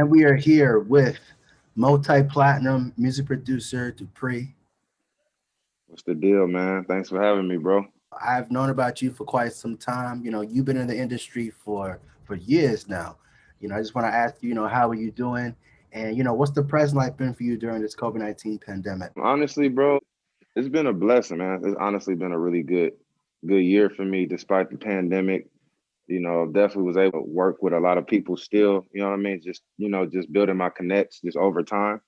And we are here with multi-platinum music producer Dupri. What's the deal, man? Thanks for having me, bro. I've known about you for quite some time. You've been in the industry for years now. I just want to ask you, how are you doing? And what's the present life been for you during this COVID-19 pandemic? Honestly, bro, it's been a blessing, man. It's honestly been a really good year for me despite the pandemic. Definitely was able to work with a lot of people still, you know what I mean? Just building my connects just over time.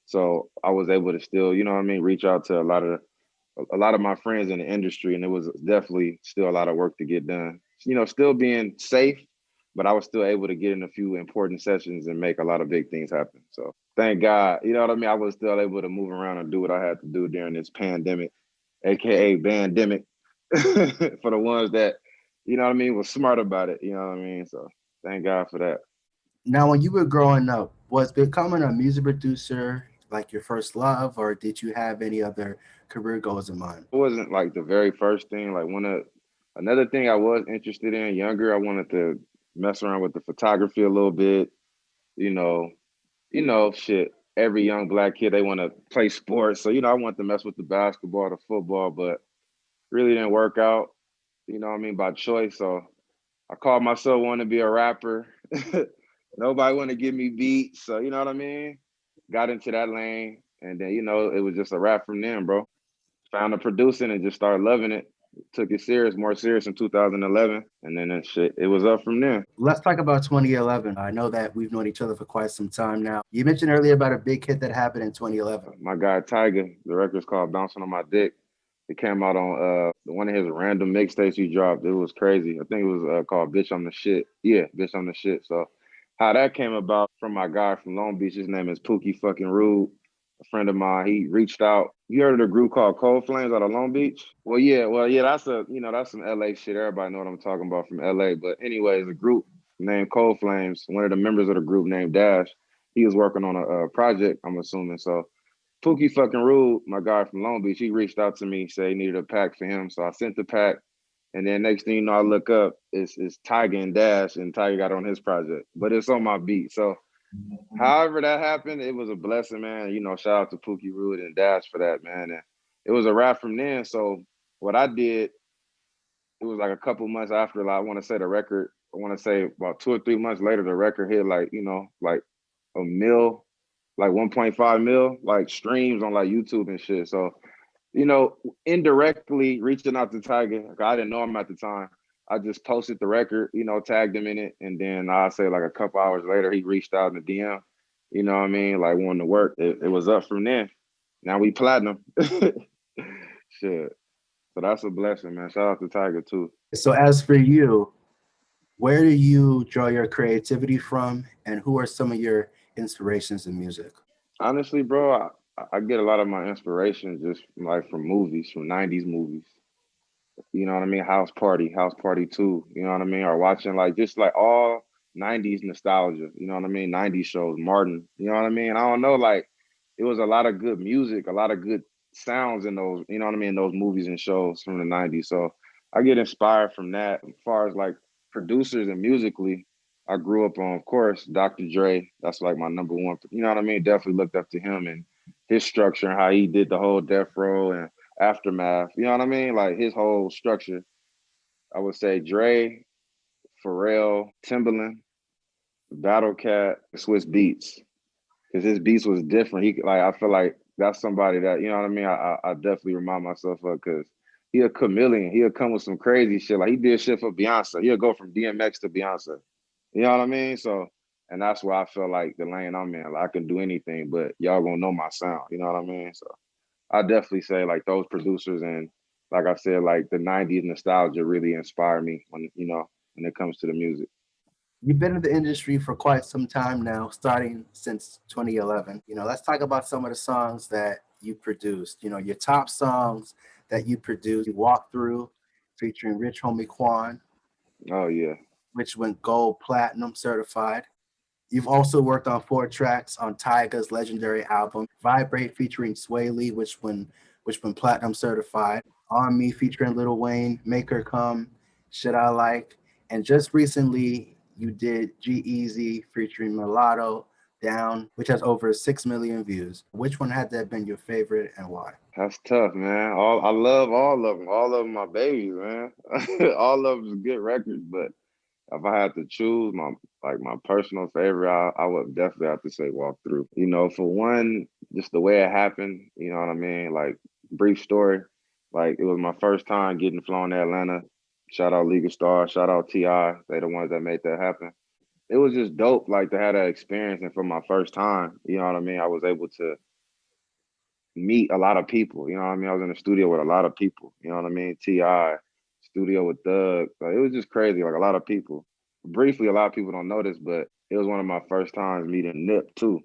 So I was able to still, you know what I mean, reach out to a lot of my friends in the industry, and it was definitely still a lot of work to get done. Still being safe, but I was still able to get in a few important sessions and make a lot of big things happen. So thank God, you know what I mean? I was still able to move around and do what I had to do during this pandemic, aka bandemic, for the ones that, you know what I mean, was smart about it, you know what I mean? So thank God for that. Now, when you were growing up, was becoming a music producer like your first love, or did you have any other career goals in mind? It wasn't like the very first thing. Like another thing I was interested in younger, I wanted to mess around with the photography a little bit. You know, shit. Every young black kid they want to play sports, so I wanted to mess with the basketball, the football, but really didn't work out. You know what I mean, by choice. So I called myself wanting to be a rapper. Nobody want to give me beats, so you know what I mean. Got into that lane, and then it was just a rap from then, bro. Found a producing and just started loving it. Took it more serious in 2011, and then that shit, it was up from there. Let's talk about 2011. I know that we've known each other for quite some time now. You mentioned earlier about a big hit that happened in 2011. My guy Tyga, the record's called "Bouncin On My Dick." It came out on one of his random mixtapes he dropped. It was crazy. I think it was called "Bitch I'm the Shit." Yeah, "Bitch I'm the Shit." So how that came about from my guy from Long Beach. His name is Pookie fucking Rude. A friend of mine. He reached out. You heard of the group called Cold Flames out of Long Beach? Well, yeah. That's some LA shit. Everybody know what I'm talking about from LA. But anyways, a group named Cold Flames. One of the members of the group named Dash. He was working on a project. I'm assuming so. Pookie fucking Rude, my guy from Long Beach, he reached out to me, said he needed a pack for him. So I sent the pack. And then next thing you know, I look up, it's Tyga and Dash, and Tyga got on his project. But it's on my beat. So however that happened, it was a blessing, man. Shout out to Pookie Rude and Dash for that, man. And it was a wrap from then. So what I did, it was like a couple months after, like, I want to say the record, I want to say about 2 or 3 months later, the record hit like, like a mil, like 1.5 mil, like streams on like YouTube and shit. So, indirectly reaching out to Tyga, I didn't know him at the time. I just posted the record, tagged him in it, and then I'll say like a couple hours later, he reached out in the DM. You know what I mean? Like wanting to work. It was up from there. Now we platinum. Shit. So that's a blessing, man. Shout out to Tyga too. So, as for you, where do you draw your creativity from, and who are some of your inspirations in music? Honestly, bro, I get a lot of my inspiration just like from movies, from '90s movies. You know what I mean? House Party 2, you know what I mean? Or watching like just like all '90s nostalgia, you know what I mean? '90s shows, Martin, you know what I mean? I don't know, like it was a lot of good music, a lot of good sounds in those, you know what I mean? Those movies and shows from the '90s. So I get inspired from that. As far as like producers and musically, I grew up on, of course, Dr. Dre. That's like my number one. You know what I mean? Definitely looked up to him and his structure and how he did the whole Death Row and Aftermath. You know what I mean? Like his whole structure. I would say Dre, Pharrell, Timbaland, Battle Cat, Swiss Beats, because his beats was different. I feel like that's somebody that, you know what I mean. I definitely remind myself of because he a chameleon. He'll come with some crazy shit. Like he did shit for Beyonce. He'll go from DMX to Beyonce. You know what I mean? So, and that's why I feel like the lane I'm in. Like I can do anything, but y'all gonna know my sound. You know what I mean? So I definitely say like those producers and like I said, like the '90s nostalgia really inspire me when it comes to the music. You've been in the industry for quite some time now, starting since 2011. Let's talk about some of the songs that you produced. Your top songs that you produced. You Walk Through, featuring Rich Homie Quan, Oh yeah. which went gold platinum certified. You've also worked on 4 tracks on Tyga's legendary album, Vibrate featuring Swae, which went platinum certified. On Me featuring Lil Wayne, Maykherkhum, Should I Like, and just recently you did G-Eazy featuring Mulatto, Down, which has over 6 million views. Which one had that been your favorite and why? That's tough, man. I love all of them. All of them my babies, man. All of them good records, but if I had to choose my personal favorite, I would definitely have to say Walk Through. You know, for one, just the way it happened, you know what I mean? Like, brief story, like it was my first time getting flown to Atlanta. Shout out Legal Star, shout out T.I. They the ones that made that happen. It was just dope, like to have that experience. And for my first time, you know what I mean? I was able to meet a lot of people. You know what I mean? I was in the studio with a lot of people. You know what I mean? Ti, studio with Thug. Like, it was just crazy. Like a lot of people. Briefly, a lot of people don't know this, but it was one of my first times meeting Nip too.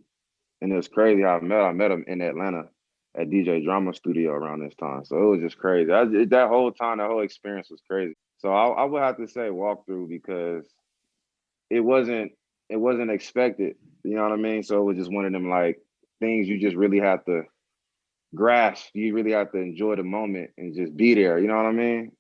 And it was crazy how I met him in Atlanta at DJ Drama Studio around this time. So it was just crazy. That whole time, that whole experience was crazy. So I would have to say Walkthrough because it wasn't it wasn't expected. You know what I mean? So it was just one of them like things you just really have to grasp. You really have to enjoy the moment and just be there. You know what I mean?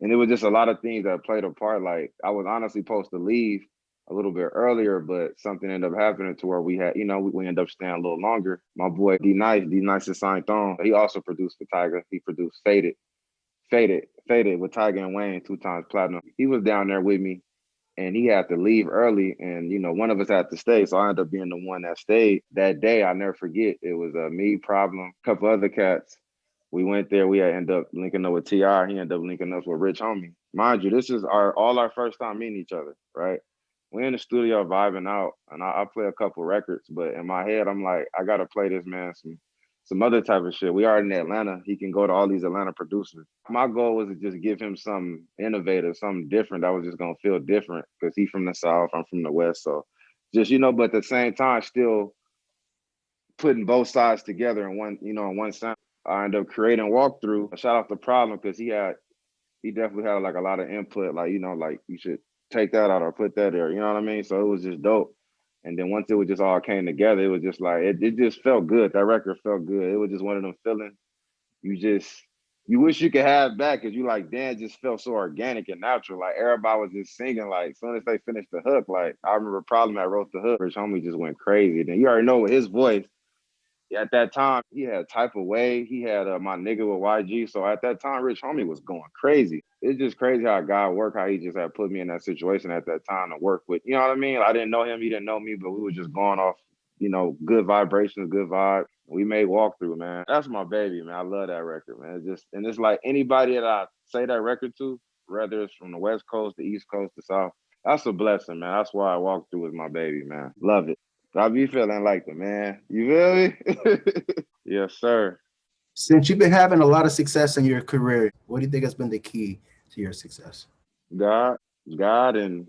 And it was just a lot of things that played a part. Like I was honestly supposed to leave a little bit earlier, but something ended up happening to where we had, we ended up staying a little longer. My boy D Nice is signed on. He also produced for Tyga. He produced Faded with Tyga and Wayne, 2 times platinum. He was down there with me and he had to leave early and one of us had to stay, so I ended up being the one that stayed that day. I never forget, it was me, Problem, a couple other cats. We went there. We had ended up linking up with Ti. He ended up linking us with Rich Homie. Mind you, this is our first time meeting each other, right? We in the studio vibing out, and I play a couple records, but in my head, I'm like, I gotta play this man some other type of shit. We are in Atlanta. He can go to all these Atlanta producers. My goal was to just give him some innovative, something different that was just gonna feel different because he's from the South, I'm from the West. So just, but at the same time, still putting both sides together in one sound. I ended up creating Walkthrough. Shout out to Problem because he definitely had like a lot of input, like, like you should take that out or put that there. You know what I mean? So it was just dope. And then once it was just all came together, it was just like it just felt good. That record felt good. It was just one of them feelings you wish you could have back because you like, damn, it just felt so organic and natural. Like everybody was just singing, like as soon as they finished the hook, like I remember Problem that wrote the hook. Rich Homie just went crazy. Then you already know with his voice, at that time, he had Type of Way. He had My Nigga with YG. So at that time, Rich Homie was going crazy. It's just crazy how God worked, how he just had put me in that situation at that time to work with. You know what I mean? I didn't know him. He didn't know me, but we were just going off, good vibrations, good vibe. We made Walkthrough, man. That's my baby, man. I love that record, man. It's like anybody that I say that record to, whether it's from the West Coast, the East Coast, the South, that's a blessing, man. That's why Walkthrough is my baby, man. Love it. I be feeling like the man. You feel me? Yes, sir. Since you've been having a lot of success in your career, what do you think has been the key to your success? God, God, and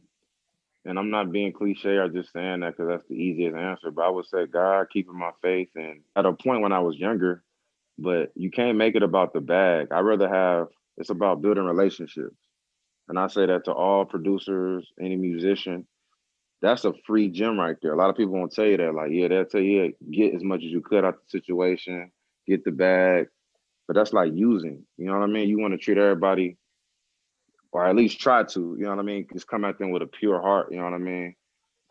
I'm not being cliche or just saying that because that's the easiest answer, but I would say God, keeping my faith. And at a point when I was younger, but you can't make it about the bag. It's about building relationships. And I say that to all producers, any musician. That's a free gem right there. A lot of people won't tell you that. Like, yeah, they'll tell you, yeah, get as much as you could out the situation, get the bag. But that's like using. You know what I mean? You want to treat everybody, or at least try to. You know what I mean? Just come at them with a pure heart. You know what I mean?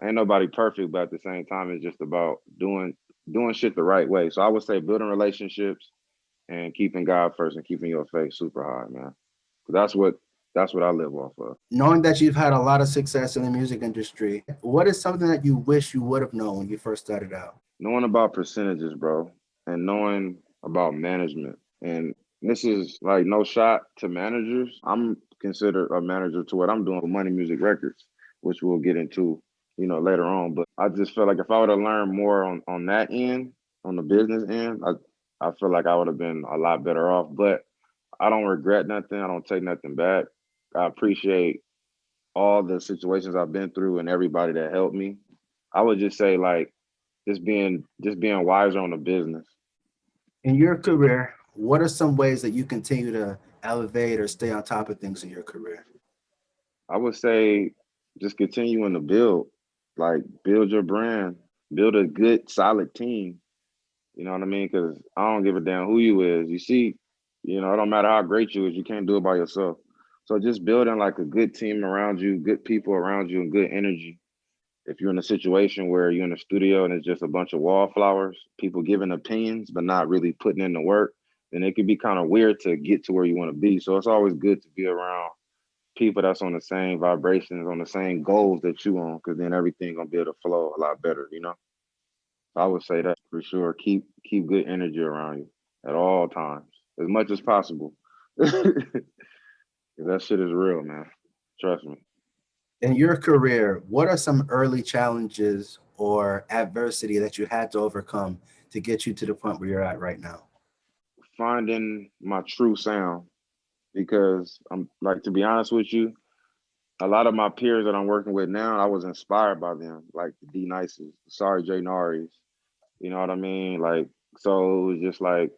Ain't nobody perfect, but at the same time, it's just about doing shit the right way. So I would say building relationships and keeping God first and keeping your faith super high, man. That's what I live off of. Knowing that you've had a lot of success in the music industry, what is something that you wish you would have known when you first started out? Knowing about percentages, bro, and knowing about management. And this is like no shot to managers. I'm considered a manager to what I'm doing with Money Music Records, which we'll get into, later on. But I just feel like if I would have learned more on that end, on the business end, I feel like I would have been a lot better off. But I don't regret nothing. I don't take nothing back. I appreciate all the situations I've been through and everybody that helped me. I would just say like just being wiser on the business. In your career, what are some ways that you continue to elevate or stay on top of things in your career? I would say just continuing to build, like build your brand, build a good solid team. You know what I mean? Because I don't give a damn who you is. You see, it don't matter how great you is, you can't do it by yourself. So just building like a good team around you, good people around you, and good energy if you're in a situation where you're in a studio and it's just a bunch of wallflowers, people giving opinions but not really putting in the work, then it can be kind of weird to get to where you want to be. So it's always good to be around people that's on the same vibrations, on the same goals that you on, because then everything gonna be able to flow a lot better, you know? I would say that for sure. Keep good energy around you at all times, as much as possible. 'Cause that shit is real, man. Trust me. In your career, what are some early challenges or adversity that you had to overcome to get you to the point where you're at right now? Finding my true sound, because I'm like, to be honest with you, a lot of my peers that I'm working with now, I was inspired by them, like the D Nices, Sorry J Naris. You know what I mean? Like, so it was just like,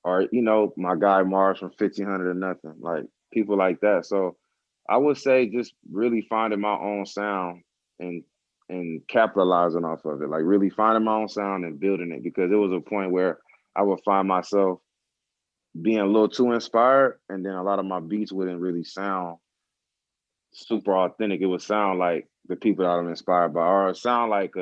or my guy Mars from 1500 or nothing, like people like that. So I would say just really finding my own sound and capitalizing off of it, like really finding my own sound and building it, because it was a point where I would find myself being a little too inspired, and then a lot of my beats wouldn't really sound super authentic. It would sound like the people that I'm inspired by, or it sound like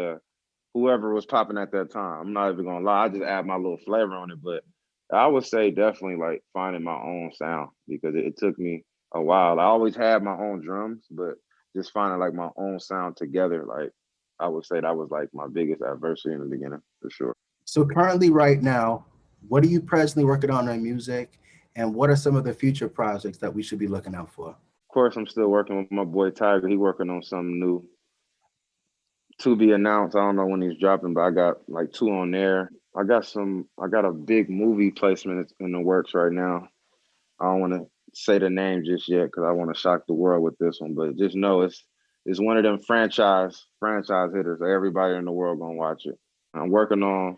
whoever was popping at that time. I'm not even gonna lie, I just add my little flavor on it. But I would say definitely like finding my own sound, because it took me a while. I always had my own drums, but just finding like my own sound together, like I would say that was like my biggest adversity in the beginning for sure. So currently, right now, what are you presently working on in music, and what are some of the future projects that we should be looking out for? Of course, I'm still working with my boy Tyga. He working on something new to be announced. I don't know when he's dropping, but I got like two on there. I got a big movie placement in the works right now. I don't want to say the name just yet because I want to shock the world with this one, but just know it's one of them franchise hitters. Everybody in the world gonna watch it. I'm working on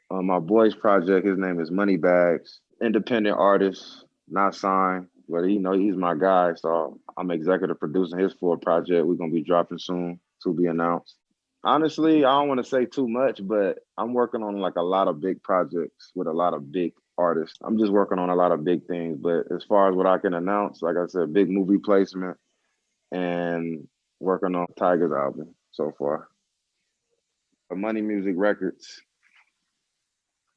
my boy's project. His name is Moneybags. Independent artist, not signed, but he's my guy. So I'm executive producing his full project. We're gonna be dropping soon, to be announced. Honestly, I don't want to say too much, but I'm working on like a lot of big projects with a lot of big artists. I'm just working on a lot of big things. But as far as what I can announce, like I said, big movie placement and working on Tyga's album so far. Money Music Records.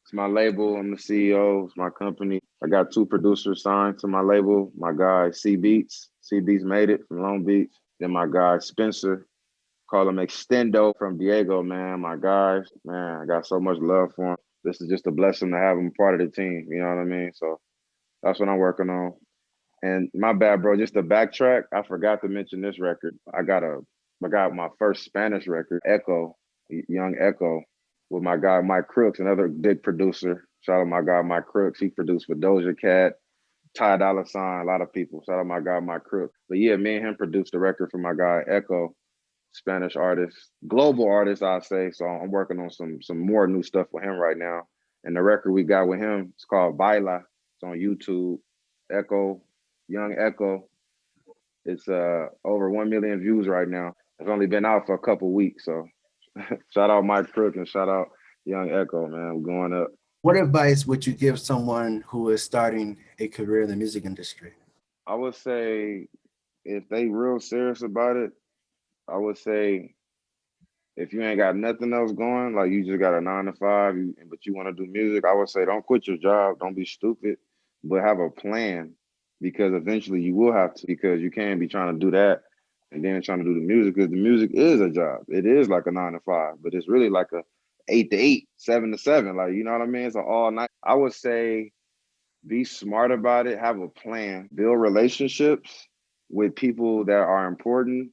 It's my label. I'm the CEO. It's my company. I got two producers signed to my label. My guy C Beats. C Beats made it from Long Beach. Then my guy Spencer, call him Extendo from Diego, man. My guys, man, I got so much love for him. This is just a blessing to have him part of the team. You know what I mean? So that's what I'm working on. And my bad, bro. Just to backtrack, I forgot to mention this record. I got my first Spanish record, Echo, Young Echo, with my guy Mike Crooks, another big producer. Shout out my guy Mike Crooks. He produced for Doja Cat, Ty Dolla $ign, a lot of people. Shout out my guy Mike Crooks. But yeah, me and him produced the record for my guy Echo, Spanish artist, global artist, I say. So I'm working on some more new stuff with him right now. And the record we got with him, it's called Baila. It's on YouTube. Echo, Young Echo. It's over 1 million views right now. It's only been out for a couple weeks. So shout out Mike Crook and shout out Young Echo, man. We're going up. What advice would you give someone who is starting a career in the music industry? I would say if they real serious about it, I would say if you ain't got nothing else going, like you just got a 9 to 5, but you want to do music, I would say don't quit your job. Don't be stupid, but have a plan, because eventually you will have to, because you can't be trying to do that and then trying to do the music, because the music is a job. It is like a 9 to 5, but it's really like a 8 to 8, 7 to 7. Like, you know what I mean? It's an all night. I would say be smart about it, have a plan, build relationships with people that are important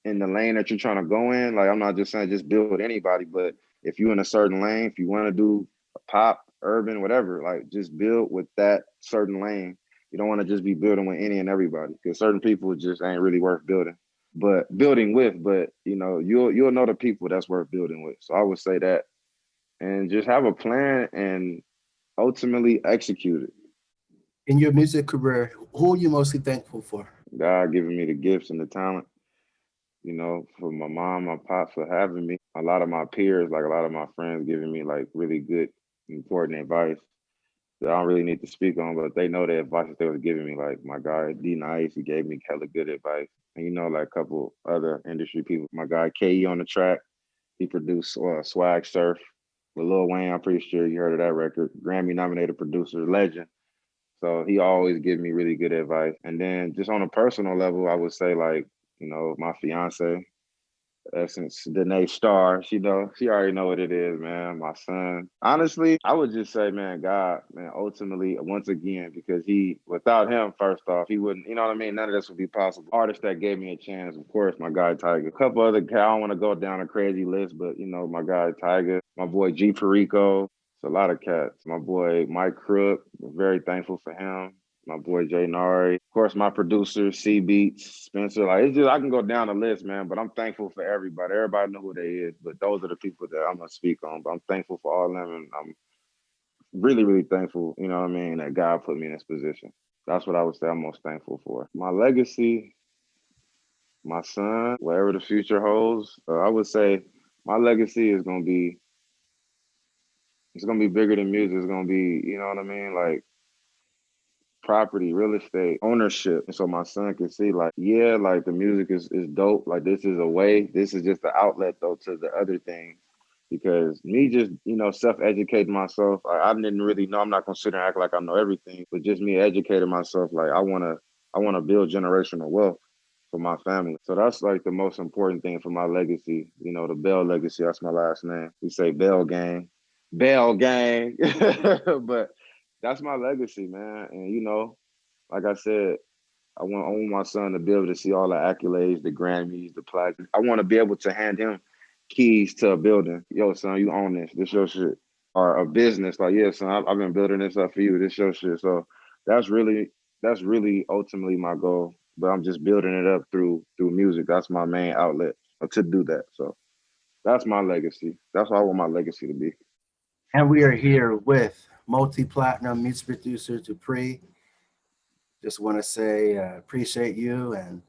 in the lane that you're trying to go in. Like, I'm not just saying just build with anybody, but if you're in a certain lane, if you want to do pop, urban, whatever, like just build with that certain lane. You don't want to just be building with any and everybody, because certain people just ain't really worth building with. But you'll know the people that's worth building with. So I would say that, and just have a plan and ultimately execute it. In your music career, who are you mostly thankful for? God giving me the gifts and the talent, for my mom, my pop for having me. A lot of my peers, like a lot of my friends giving me like really good, important advice. that I don't really need to speak on, but they know the advice that they was giving me. Like my guy D Nice, he gave me hella good advice. And you know, like a couple other industry people. My guy KE on the track, he produced Swag Surf with Lil Wayne. I'm pretty sure you heard of that record. Grammy nominated producer, legend. So he always give me really good advice. And then just on a personal level, I would say like, you know, my fiance, Essence, Danae Star, she already know what it is, man. My son. Honestly, I would just say, man, God, man, ultimately, once again, because without him, first off, he wouldn't, you know what I mean? None of this would be possible. Artist that gave me a chance, of course, my guy Tyga. A couple other, I don't want to go down a crazy list, but, you know, my guy Tyga, my boy G Perico, it's a lot of cats. My boy Mike Crook, very thankful for him. My boy Jay Nari, of course, my producer, C Beats, Spencer. Like it's just I can go down the list, man. But I'm thankful for everybody. Everybody know who they is, but those are the people that I'm gonna speak on. But I'm thankful for all of them, and I'm really, really thankful. You know what I mean? That God put me in this position. That's what I would say I'm most thankful for. My legacy, my son, whatever the future holds, I would say my legacy is gonna be. It's gonna be bigger than music. It's gonna be, you know what I mean, like property, real estate, ownership. And so my son can see like, yeah, like the music is dope. Like this is a way, this is just the outlet though to the other things. Because me just, you know, self-educating myself, I didn't really know, I'm not considering act like I know everything, but just me educating myself, like I wanna build generational wealth for my family. So that's like the most important thing for my legacy. You know, the Bell legacy, that's my last name. We say Bell Gang. Bell Gang. But that's my legacy, man. And you know, like I said, I want my son to be able to see all the accolades, the Grammys, the plaques. I want to be able to hand him keys to a building. Yo, son, you own this. This your shit. Or a business. Like, yeah, son, I've been building this up for you. This your shit. So that's really ultimately my goal. But I'm just building it up through music. That's my main outlet to do that. So that's my legacy. That's what I want my legacy to be. And we are here with multi-platinum music producer Dupri. Just want to say appreciate you and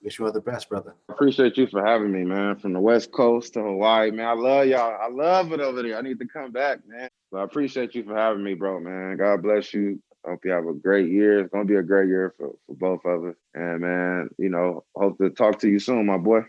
wish you all the best, brother. Appreciate you for having me, man. From the West Coast to Hawaii, man. I love y'all. I love it over there. I need to come back, man. So I appreciate you for having me, bro, man. God bless you. I hope you have a great year. It's gonna be a great year for both of us. And man, you know, hope to talk to you soon, my boy.